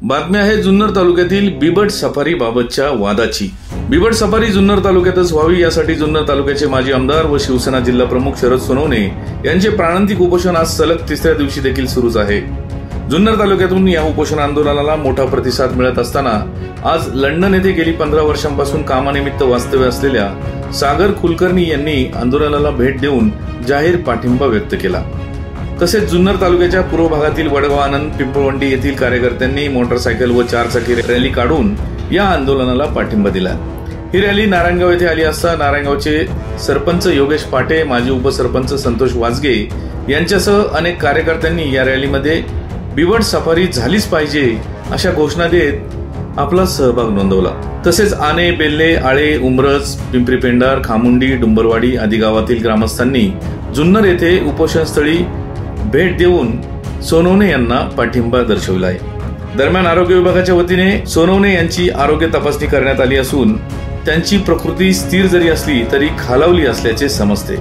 बातमी आहे जुन्नर तालुक्यातील बिबट सफारी बाबतच्या वादाची। बिबट सफारी जुन्नर तालुक्यातच व्हावी यासाठी जुन्नर तालुक्याचे माजी आमदार व शिवसेना जिल्हा प्रमुख शरद सोनवणे यांचे प्राणांतिक उपोषण आज सलग तिसऱ्या दिवशी देखील सुरूच आहे। जुन्नर तालुक्यातून या उपोषण आंदोलनाला मोठा प्रतिसाद मिळत असताना आज लंडन येथे गेली 15 वर्षांपासून कामानिमित्त वास्तव्य असलेल्या सागर कुलकर्णी यांनी आंदोलनाला भेट देऊन जाहीर पाठिंबा व्यक्त केला। तसेच जुन्नर तालुक्याच्या पूर्व भागातील वडगाव आनंद पिंपळवंडी येथील कार्यकर्त्यांनी मोटरसायकल व 4 चाकी रॅली काढून या आंदोलनाला पाठिंबा दिला। ही रॅली नारायणगाव येथे आली असता नारायणगावचे सरपंच योगेश पाटे, माजी उपसरपंच संतोष वाजगे यांच्यासह अनेक कार्यकर्त्यांनी या रॅलीमध्ये बिबट सफारी झालीच पाहिजे अशा घोषणा देत आपला सहभाग नोंदवला। तसेच आने, बेल्ले, आळे, उमरज, पिंपरी पेंडार, खामुंडी, डुंबरवाडी आदी गावातील ग्रामस्थांनी जुन्नर येथे उपोषणस्थळी भेट देऊन सोनवणे यांना पाठिंबा दर्शवला आहे। दरम्यान आरोग्य विभागाच्या वतीने सोनवणे यांची आरोग्य तपासणी करण्यात आली असून त्यांची प्रकृती स्थिर जरी असली तरी खालावली असल्याचे समजते।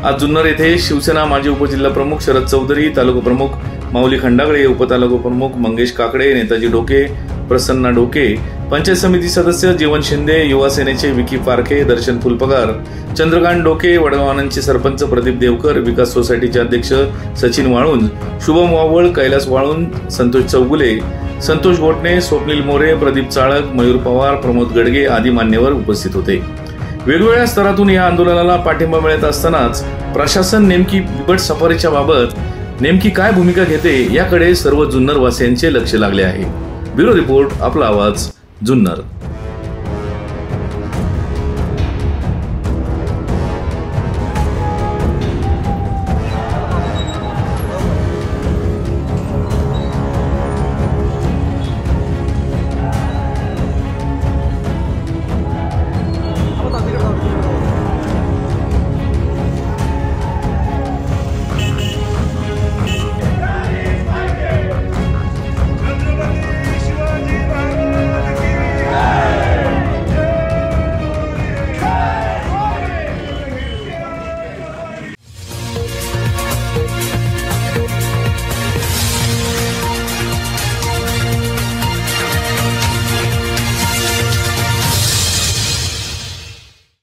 आज जुन्नर येथे शिवसेना माजी उपजिल्हा प्रमुख शरद चौधरी, तालुका प्रमुख माऊली खंडागळे, उपतालुका प्रमुख मंगेश काकडे, नेताजी डोके, प्रसन्ना डोके, पंचायत समिती सदस्य जीवन शिंदे, युवा सेनेचे विकी पारखे, दर्शन फुलपगार, चंद्रकांत डोके, वडगाव आनंदचे सरपंच प्रदीप देवकर, विकास सोसायटीचे अध्यक्ष सचिन वाळुंज, शुभम वावळ, कैलास वाळुंज, संतोष चौगुले, संतोष गोटणे, स्वप्नील मोरे, प्रदीप चाळक, मयूर पवार, प्रमोद गडगे आदी मान्यवर उपस्थित होते। वेगवेगळ्या स्तरातून या आंदोलनाला पाठिंबा मिळत असतानाच प्रशासन नेमकी बिबट सफारीच्या बाबत नेमकी काय भूमिका घेते याकडे सर्व जुन्नर वासियांचे लक्ष लागले आहे। ब्युरो रिपोर्ट, आपला आवाज, जुन्नर।